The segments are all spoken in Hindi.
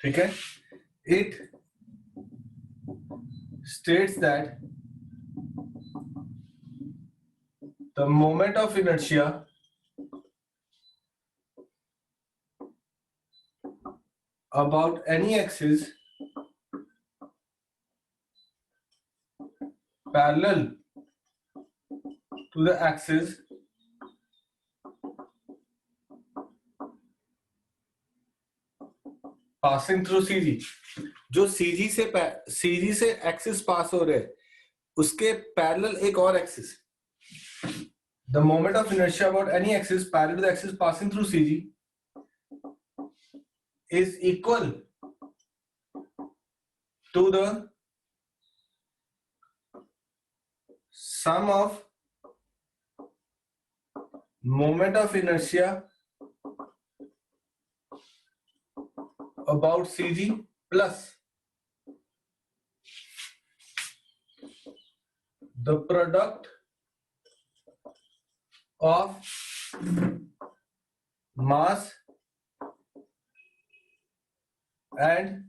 ठीक है, it states that the moment of inertia about any axis parallel to the axis passing through CG, जो CG से एक्सिस पास हो रहे उसके पैरेलल एक और axis, the moment of inertia about any axis parallel to the axis passing through CG is equal to the sum of moment of inertia about CG plus the product of mass and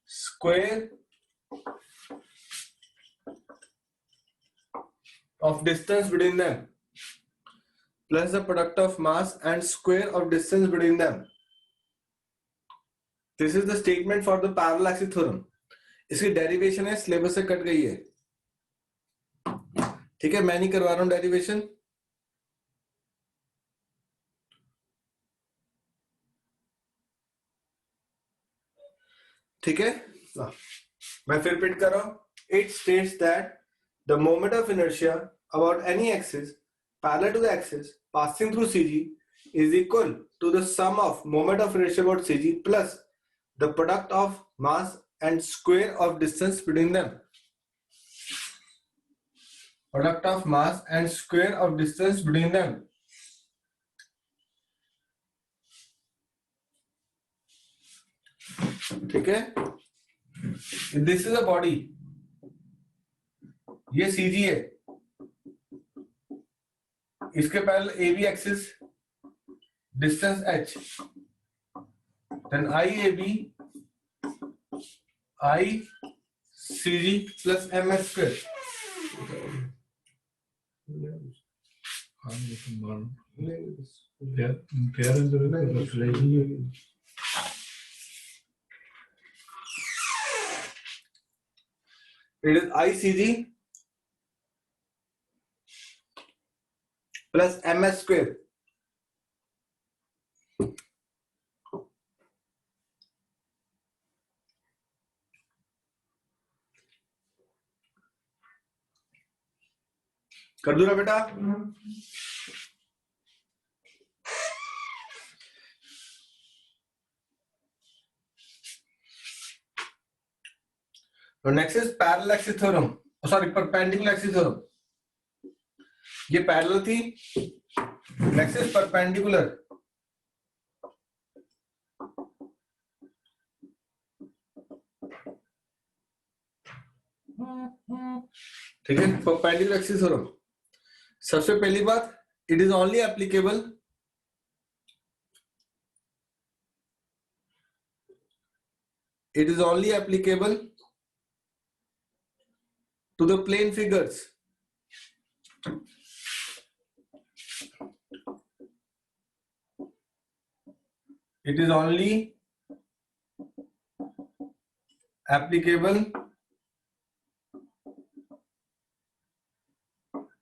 square of distance between them plus the product of mass and square of distance between them. This is the statement for the parallel axis theorem. इसकी डेरिवेशन है, सिलेबस से कट गई है, ठीक है, मैं नहीं करवा रहा हूं डेरिवेशन। ठीक है, मैं फिर रिपीट कर रहा हूं। It states that the moment of inertia about any axis parallel to the axis passing through CG is equal to the sum of moment of inertia about CG plus the product of mass and square of distance between them. Product of mass and square of distance between them. ठीक है, this is a body, ये CG है, इसके parallel AB axis, distance h, then IAB ICG plus MS square. It is ICG plus MS square. कर दूं ना बेटा? Next is parallel axis theorem, sorry perpendicular axis theorem. ये पैरेलल थी, नेक्स्ट इज परपेंडिकुलर। ठीक है, परपेंडिकुलर एक्सिस थ्योरम। सबसे पहली बात, it is only applicable to the plane figures. It is only applicable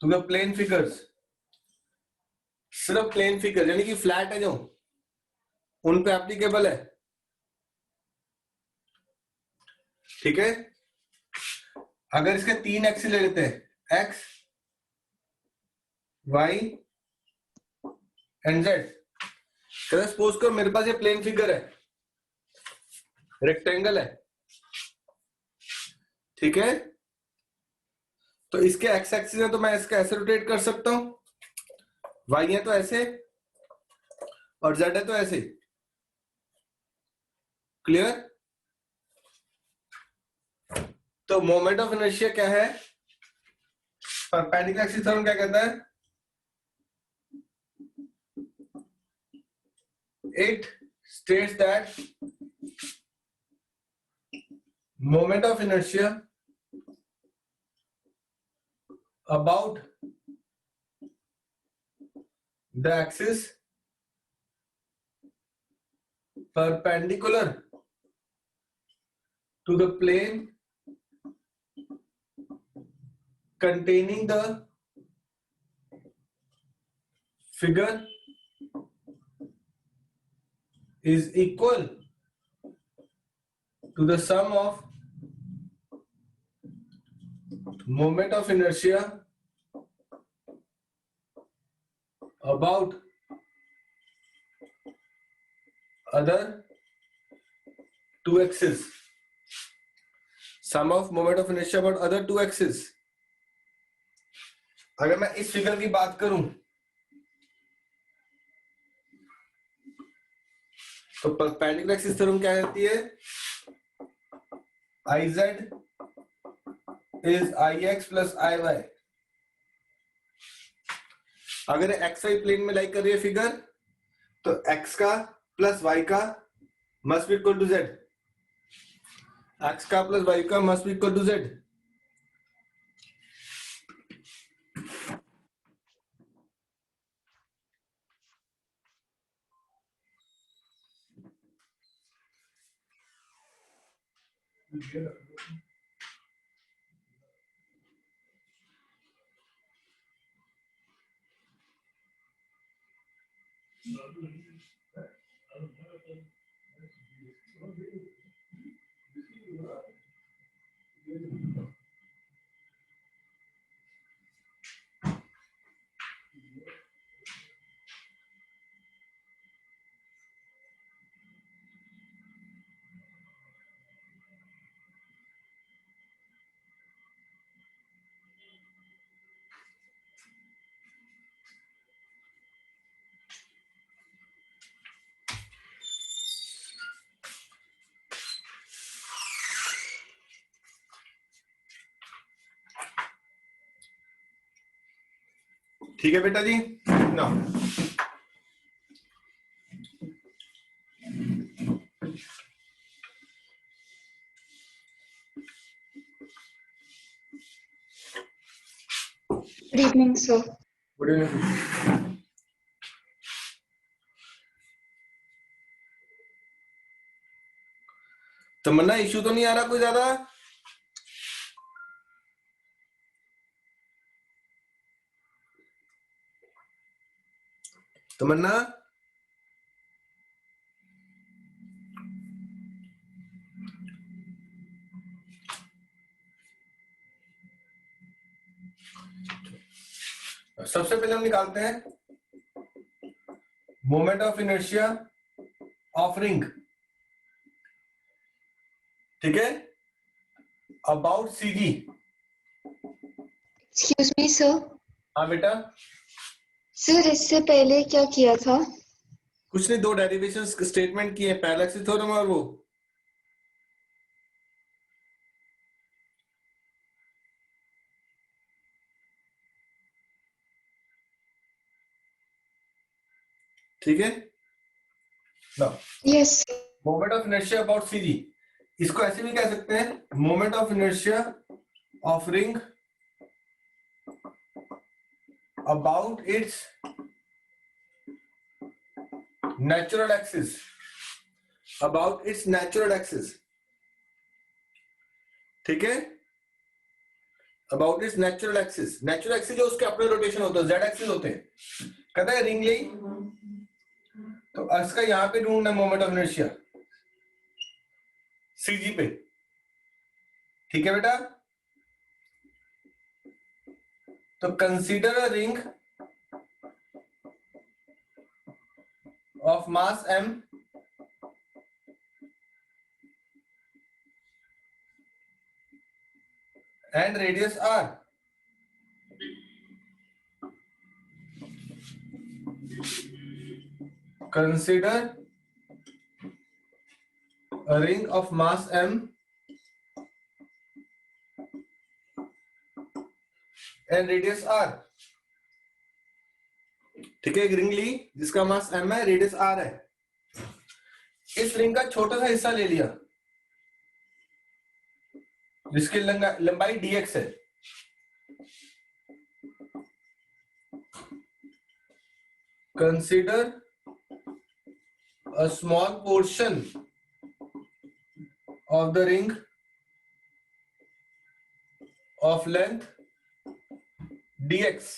to the plane figures. सिर्फ प्लेन फिगर यानी कि फ्लैट है जो, उन पे एप्लीकेबल है। ठीक है, अगर इसके तीन एक्सिस ले लेते हैं, X Y and Z, suppose करो मेरे पास ये प्लेन फिगर है, रेक्टेंगल है, ठीक है, तो इसके एक्स एक्सिस है तो मैं इसका ऐसे रोटेट कर सकता हूं, वाई है तो ऐसे और जेड है तो ऐसे। क्लियर? तो मोमेंट ऑफ इनर्शिया क्या है? परपेंडिकुलर एक्सिस थ्योरम क्या कहता है? It states that moment of inertia about the axis perpendicular to the plane containing the figure is equal to the sum of moment of inertia about other two axes. Sum of moment of inertia about other two axes. अगर मैं इस फिगर की बात करूं तो परपेंडिकुलर एक्सिस थ्योरम क्या कहती है? IZ is IX plus IY. अगर XY प्लेन में लाइक कर रही है फिगर तो X का प्लस Y का must be equal to Z. X का प्लस Y का must be equal to Z. ठीक है बेटा जी ना. Good evening, sir. Good evening. तमन्ना इशू तो नहीं आ रहा कोई ज्यादा? तमन्ना सबसे पहले हम निकालते हैं moment of inertia of ring. ठीक है, about CG. Excuse me, sir. हाँ बेटा. सर इससे पहले क्या किया था? कुछ नहीं, दो डेरिवेशन स्टेटमेंट किए, पैरेलल एक्सिस थ्योरम और वो. ठीक है ना. Yes. Moment of inertia about CG, इसको ऐसे भी कह सकते हैं moment of inertia of ring about it's natural axis. About it's natural axis. ठीक है, about it's natural axis. Natural axis जो उसके अपने रोटेशन होते हैं, जेड एक्सिस होते हैं. कहता है रिंग ली तो इसका यहां पे ढूंढना मोमेंट ऑफ इनर्शिया सीजी पे. ठीक है बेटा, तो consider a ring of mass m and radius r. Consider a ring of mass m and radius r. ठीक है, एक रिंग ली जिसका मास m है, रेडियस r है. इस रिंग का छोटा सा हिस्सा ले लिया जिसकी लंबाई dx है, consider a small portion of the ring of length dx।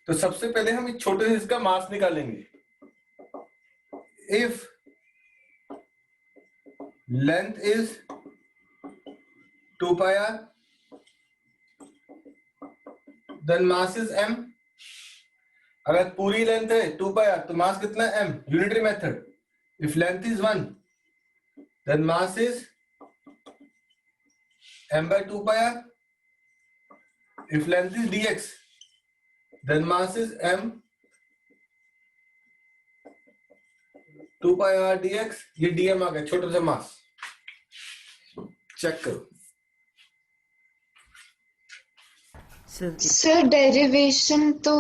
तो सबसे पहले हम इस छोटे से इसका मास निकालेंगे। If length is 2 pi r, then mass is m। अगर पूरी लेंथ है 2 pi r तो मास कितना है m। Unitary method, if length is 1 then mass is m by 2 pi r। if length is dx then mass is m 2 pi r dx। ये dm आ गया, छोटा सा मास। चेक करो। सर डेरिवेशन तो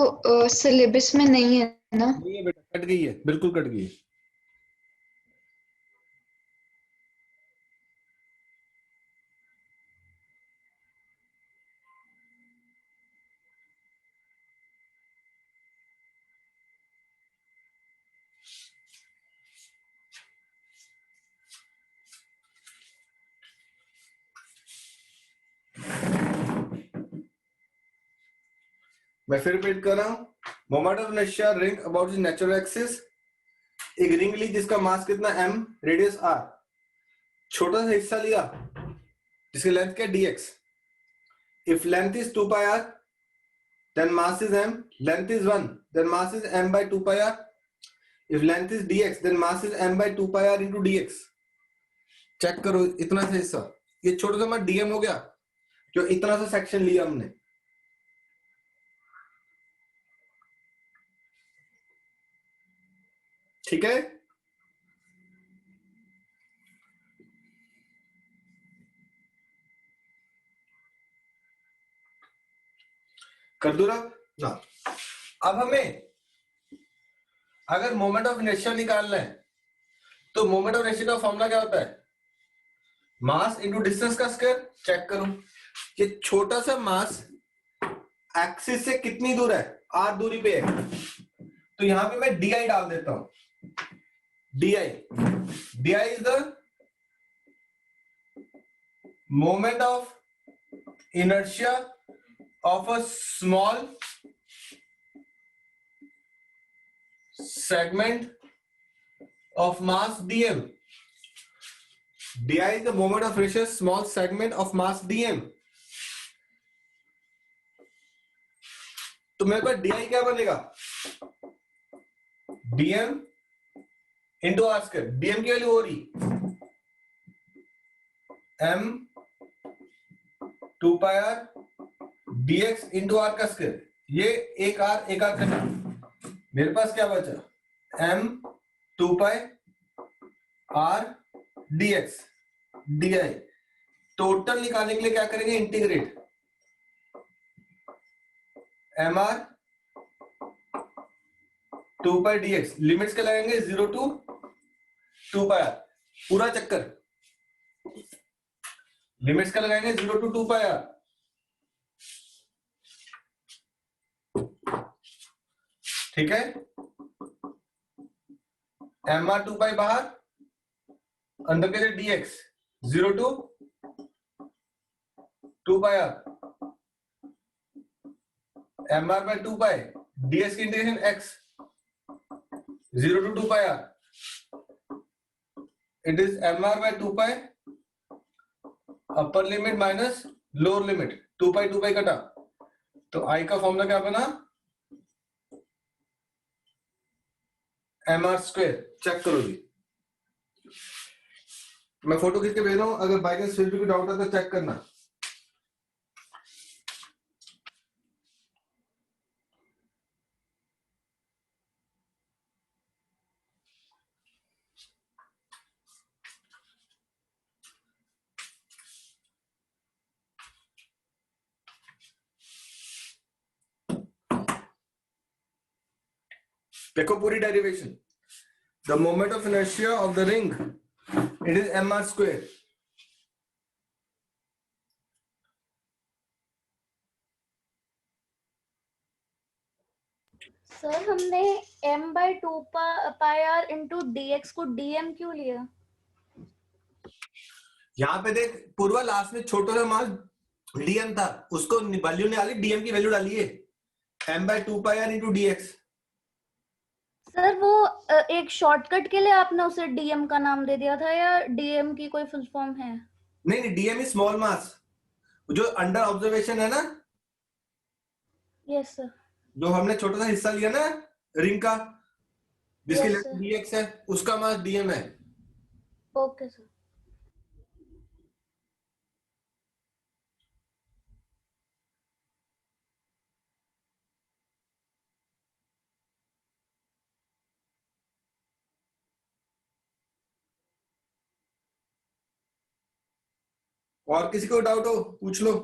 सिलेबस में नहीं है ना? नहीं है बेटा, कट गई है, बिल्कुल कट गई है। मैं फिर रिपीट कर रहा हूं। Moment of inertia ring about the natural axis. एक रिंग ली जिसका मास कितना m, रेडियस r, छोटा सा हिस्सा लिया जिसकी लेंथ क्या dx। If length is 2 pi r then mass is m, length is 1 then mass is m by 2 pi r। if length is dx then mass is m by 2 pi r into dx। Check करो इतना सा हिस्सा, ये छोटा सा हमारा dm हो गया जो इतना सा सेक्शन लिया हमने। ठीक है, कर दो ना। अब हमें अगर मोमेंट ऑफ इनर्शिया निकालना है तो मोमेंट ऑफ इनर्शिया का फॉर्मूला क्या होता है? मास इनटू डिस्टेंस का स्क्वायर। चेक करो ये छोटा सा मास एक्सिस से कितनी दूर है, r दूरी पे है, तो यहां पे मैं di डाल देता हूं। di is the moment of inertia of a small segment of mass dm। di is the moment of inertia small segment of mass dm। तो मेरे पास di क्या बनेगा? dm into R square. dm की वैल्यू हो रही m 2 pi r dx into R का स्क्वायर। ये एक आर करना, मेरे पास क्या बचा? m 2 pi r dx di। Total निकालने के लिए क्या करेंगे? Integrate mr 2 pi dx। Limits क्या लगाएंगे? 0 to 2 pi r। पूरा चक्कर लिमिट्स क्या लगाएंगे? 0 to 2 pi r। ठीक है, mr 2 pi बाहर, अंदर के लिए dx 0 to 2 pi r। mr by 2 pi ds की integration x 0 to 2 pi r। It is mr by 2 pi upper limit minus lower limit. 2 pi कटा तो i का फॉर्मूला क्या बना? mr square. चेक करो जी, मैं फोटो खींच के भेज रहा हूं, अगर बाई चांस फिर भी कोई डाउट है तो चेक करना। देखो पूरी derivation, the moment of inertia of the ring, it is mr square. Sir हमने m/2 pi R into dx को dm क्यों लिया? यहाँ पे देख पूर्वा, लास्ट में छोटा सा मास dm था, उसको वैल्यू निकाली, dm की वैल्यू डाली है m/2 pi R into dx. Sir वो एक शॉर्टकट के लिए आपने उसे dm का नाम दे दिया था या dm की कोई फुल फॉर्म है? नहीं, dm इज स्मॉल मास, जो अंडर ऑब्जर्वेशन है ना, यस सर. जो हमने छोटा सा हिस्सा लिया ना रिंग का, जिसकी Yes, लेंथ sir. dx है, उसका मास dm है. Okay sir. और किसी को डाउट हो पूछ लो.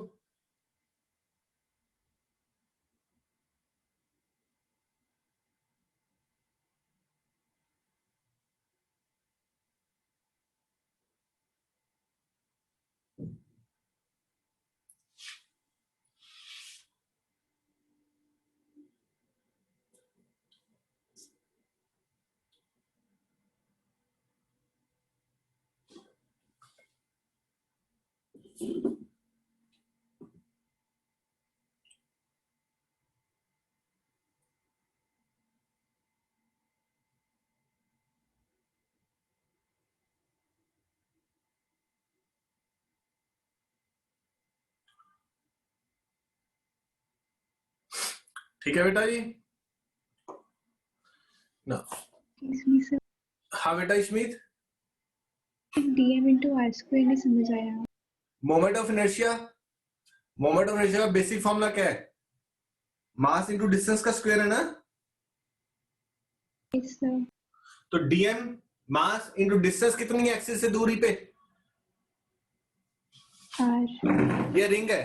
ठीक है बेटा जी ना. इसमें से हाँ बेटा Smith, dm into r square नहीं समझ आया. Moment of inertia, moment of inertia का बेसिक फॉर्मूला क्या है? मास इनटू डिस्टेंस का स्क्वायर है ना. Yes, sir. तो dm मास इनटू डिस्टेंस कितनी है एक्सिस से दूरी पे? r. ये रिंग है,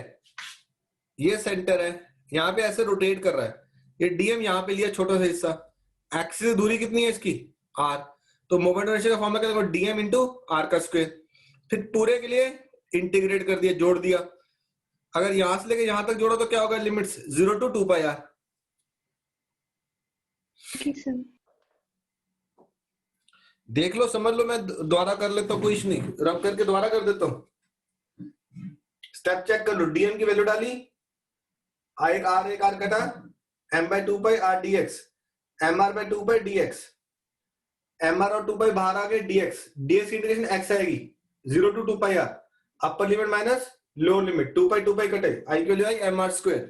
ये सेंटर है, यहाँ पे ऐसे रोटेट कर रहा है, ये dm यहाँ पे लिया छोटा सा हिस्सा, एक्सिस से दूरी कितनी है इसकी? r. तो मोमेंट ऑफ इनर्शिया का फॉर्मूला क्या होगा? dm इंटू r का स्क्वायर. फिर पूरे के लिए इंटीग्रेट कर दिया, जोड़ दिया. अगर यहां से लेके यहां तक जोड़ो तो क्या होगा? Limits 0 to 2 pi r. Okay, sir. देख लो, समझ लो, मैं दोबारा कर लेता हूँ, कोई इशू नहीं, रब करके दोबारा कर देता हूँ. स्टेप चेक कर लो. dm की वैल्यू डाली, एक आर कटा, m/2 पाई r dx, mr/2 पाई dx, mr और 2 पाई बाहर आ गए, dx इंटीग्रेशन x आएगी 0 to 2 pi r, upper limit minus lower limit, 2 पाई कटे, i की वैल्यू आई mr स्क्वायर.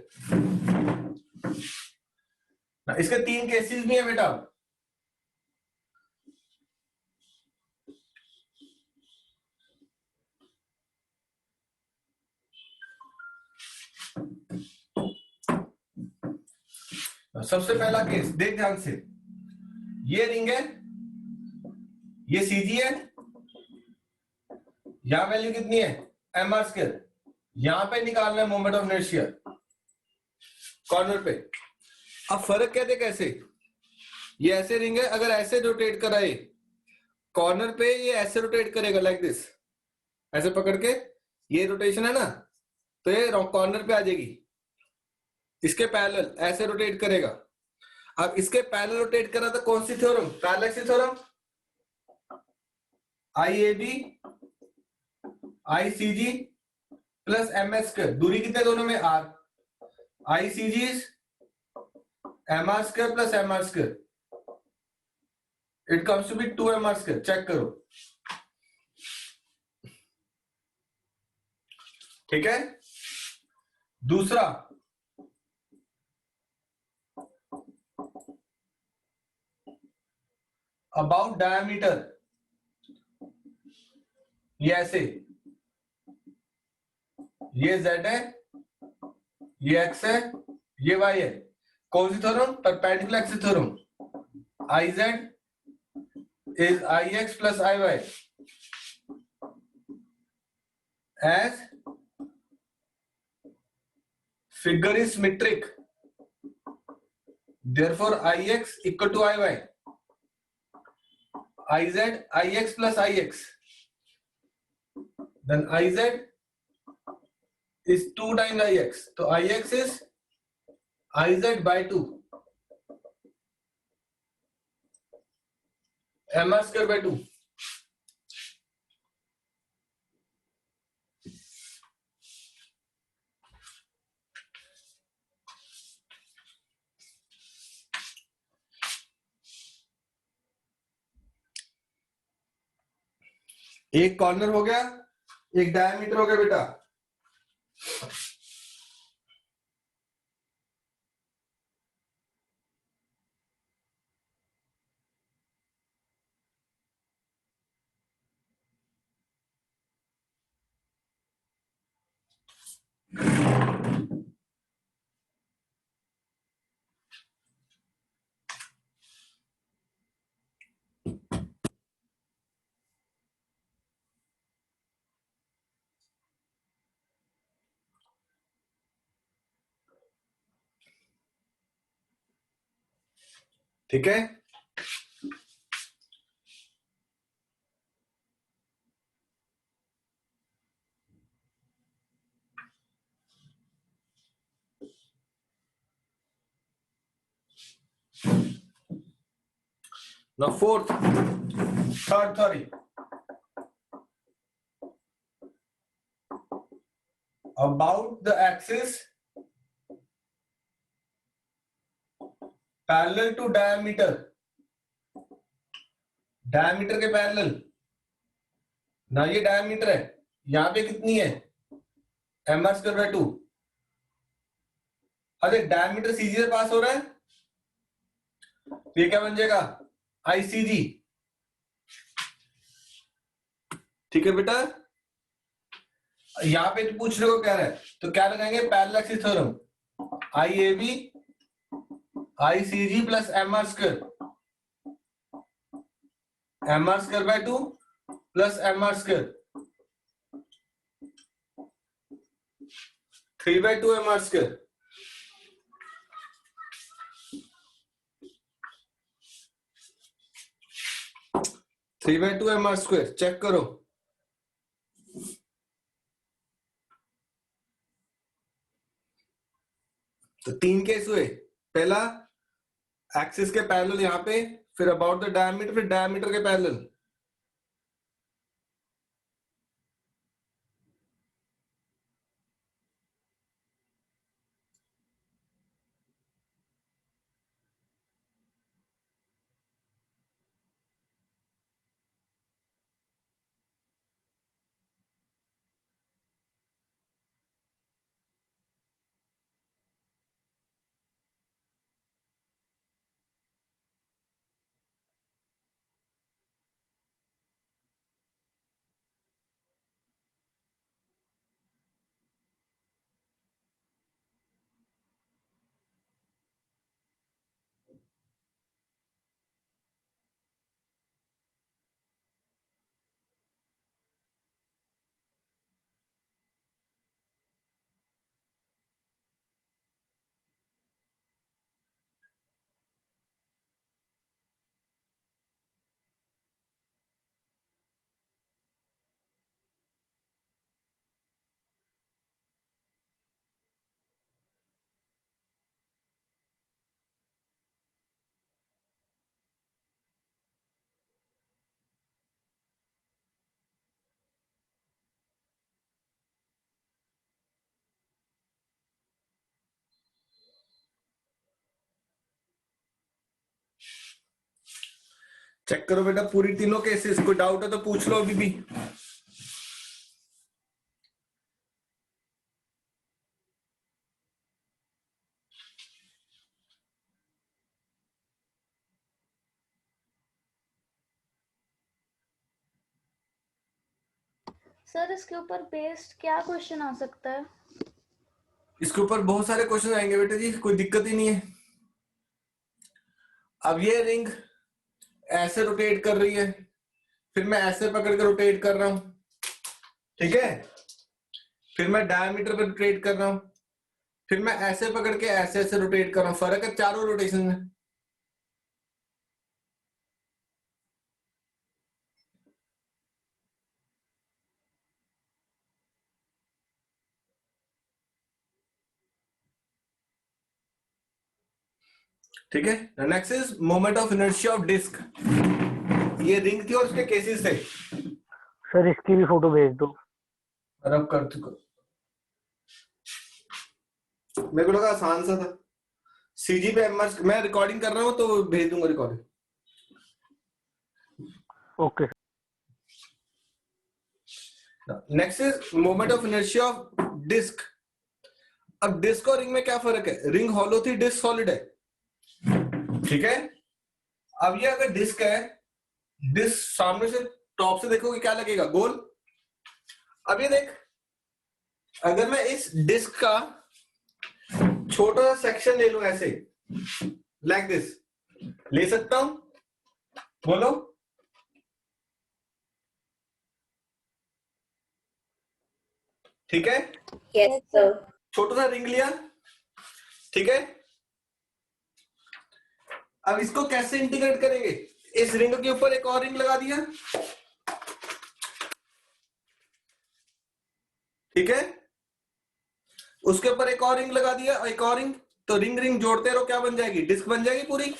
इसके 3 केसेस भी है बेटा. सबसे पहला केस देख ध्यान से, ये रिंग है, ये सीजी है, यहां वैल्यू कितनी है? mr square. यहां पे निकालना है मोमेंट ऑफ इनर्शिया कॉर्नर पे. अब फर्क कहते कैसे? ये ऐसे रिंग है, अगर ऐसे रोटेट कराए कॉर्नर पे, ये ऐसे रोटेट करेगा लाइक दिस, ऐसे पकड़ के, ये रोटेशन है ना, तो ये कॉर्नर पे आ जाएगी. इसके पैरेलल ऐसे रोटेट करेगा. अब इसके पैरेलल रोटेट करा तो कौन सी theorem? Parallel theorem. IAB ICG plus MS square, दूरी कितने दोनों में? r. ICG is mr square plus mr square, it comes to be 2 mr square. Check करो, ठीक है. दूसरा, अबाउट डायमीटर, ये ऐसे, ये z है, ये x है, ये y है. कौन सी theorem? Perpendicular axis theorem. IZ is IX plus IY as figure is symmetric, therefore IX equal to IY. IZ IX plus IX, then IZ is 2 times IX, so IX is IZ by 2, MR square by 2. एक कॉर्नर हो गया, एक डायमीटर हो गया बेटा। ठीक है, now third theory about the axis parallel to diameter, diameter के parallel ना, ये diameter है, यहाँ पे कितनी है mr square by 2। अरे diameter CG से पास हो रहा है, ये क्या बन जाएगा ICG। ठीक है बेटा, यहाँ पे तो पूछने को कह रहा है, तो क्या लगाएंगे parallel axis theorem, IAB ICG plus MR square by 2 plus MR square 3 by 2 MR square. Three by two MR square check करो। तो 3 केस हुए, पहला एक्सिस के पैरेलल यहाँ पे, फिर अबाउट द डायमीटर, फिर डायमीटर के पैरेलल। चेक करो बेटा पूरी तीनों केसेस, कोई डाउट है तो पूछ लो अभी भी। सर इसके ऊपर बेस्ड क्या क्वेश्चन आ सकता है? इसके ऊपर बहुत सारे क्वेश्चन आएंगे बेटा जी, कोई दिक्कत ही नहीं है। अब ये रिंग ऐसे रोटेट कर रही है, फिर मैं ऐसे पकड़ के रोटेट कर रहा हूं, ठीक है, फिर मैं डायमीटर पे रोटेट कर रहा हूं, फिर मैं ऐसे पकड़ के ऐसे ऐसे रोटेट कर रहा हूं, फर्क है चारों रोटेशन में। ठीक है। Next is moment of inertia of disc. ये रिंग थी और उसके केसेस थे। सर इसकी भी फोटो भेज दो। रब कर चुका, मेरे को लगा आसान सा था। सीजी पे एमआर, मैं रिकॉर्डिंग कर रहा हूँ तो भेज दूंगा recording. Okay. Next is moment of inertia of disc. अब डिस्क और रिंग में क्या फर्क है? रिंग हॉलो थी, डिस्क सॉलिड है, ठीक है। अब ये अगर डिस्क है, डिस्क सामने से टॉप से देखोगे क्या लगेगा? गोल। अब ये देख, अगर मैं इस डिस्क का छोटा सा सेक्शन ले लूं ऐसे, लाइक दिस, ले सकता हूं? बोलो। ठीक है, Yes, sir. छोटा सा रिंग लिया, ठीक है। अब इसको कैसे इंटीग्रेट करेंगे? इस रिंग के ऊपर एक और रिंग लगा दिया, ठीक है। उसके ऊपर एक और रिंग लगा दिया और एक और रिंग, तो रिंग रिंग जोड़ते रहो, क्या बन जाएगी? डिस्क बन जाएगी पूरी।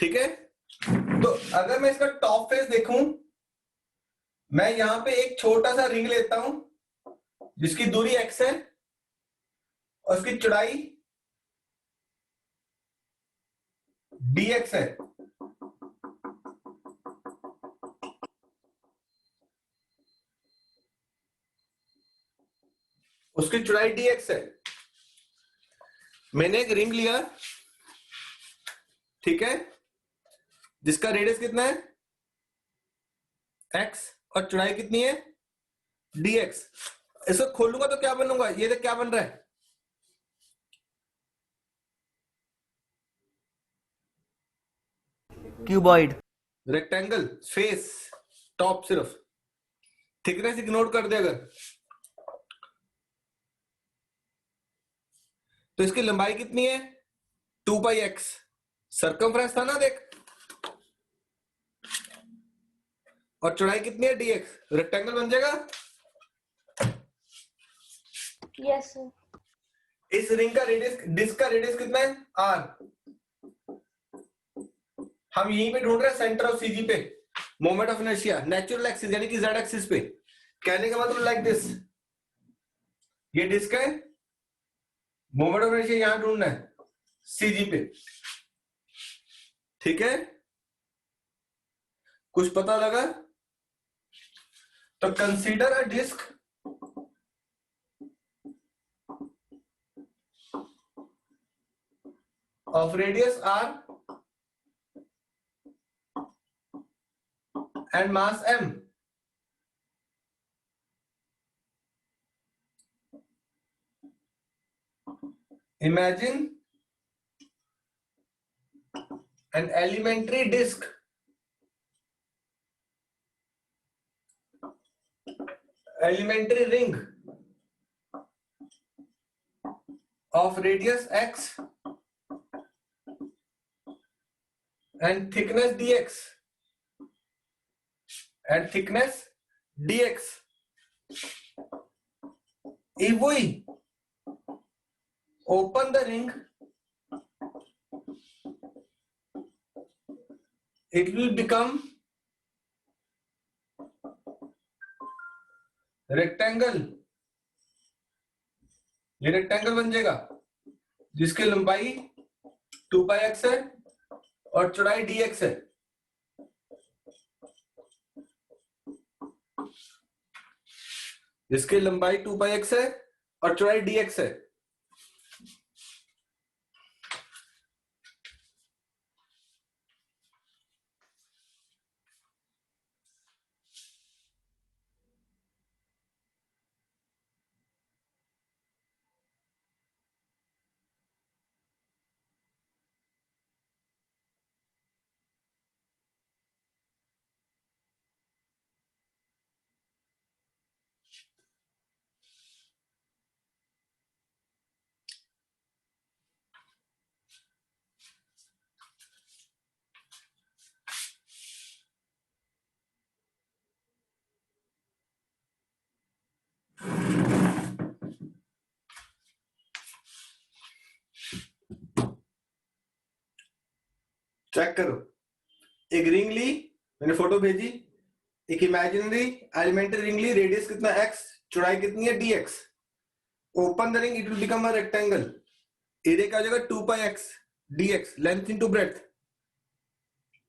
ठीक है। तो अगर मैं इसका टॉप फेस देखूं, मैं यहां पे एक छोटा सा रिंग लेता हूं जिसकी दूरी x है और उसकी चौड़ाई dx है। उसकी चौड़ाई dx है। मैंने एक रिंग लिया, ठीक है, जिसका रेडियस कितना है? x, और चौड़ाई कितनी है? dx। इसको खोलूंगा तो क्या बनूंगा? ये देख क्या बन रहा है? क्यूबॉइड। रेक्टेंगल फेस, टॉप सिर्फ, थिकनेस इग्नोर कर दे अगर, तो इसकी लंबाई कितनी है? 2πx। सर्कमफ्रेंस था ना, देख, और चौड़ाई कितनी है? dx। रेक्टेंगल बन जाएगा। Yes sir. इस रिंग का रेडियस, डिस्क का रेडियस कितना है? r। हम यहीं पे ढूंढ रहे हैं सेंटर ऑफ सीजी पे, moment of inertia natural axis यानी कि z एक्सिस पे। कहने का मतलब लाइक दिस, ये डिस्क है, मोमेंट ऑफ इनर्शिया यहां ढूंढना है सीजी पे, ठीक है। कुछ पता लगा? तो consider a disc of radius r and mass m. Imagine an elementary disk elementary ring of radius x and thickness dx and thickness dx. If we open the ring, it will become rectangle. ये रेक्टेंगल बन जाएगा जिसकी लंबाई 2πx है और चौड़ाई dx है। जिसकी लंबाई 2πx है और चौड़ाई dx है। चेक करो, एक रिंग ली, मैंने फोटो भेजी, एक इमेजिनरी एलिमेंट्री रिंग ली, रेडियस कितना x, चौड़ाई कितनी है dx, open the ring, it will become a rectangle, area क्या हो जाएगा 2 पाई x dx, length into breadth.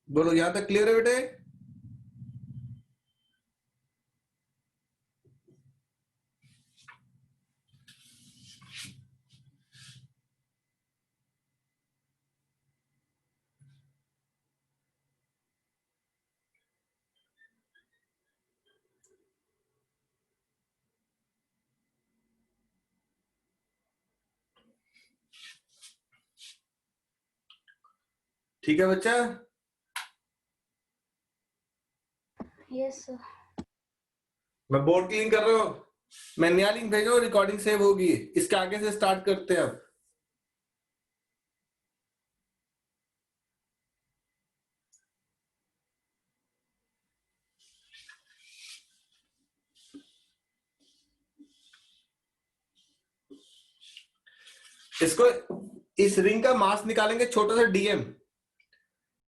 बोलो यहां तक क्लियर है बेटे? ठीक है बच्चा? Yes sir. मैं बोर्ड क्लीन कर रहा हूं, मैं नया लिंक भेजो, रिकॉर्डिंग सेव होगी, इसके आगे से स्टार्ट करते हैं अब। इसको, इस रिंग का मास निकालेंगे छोटा सा dm,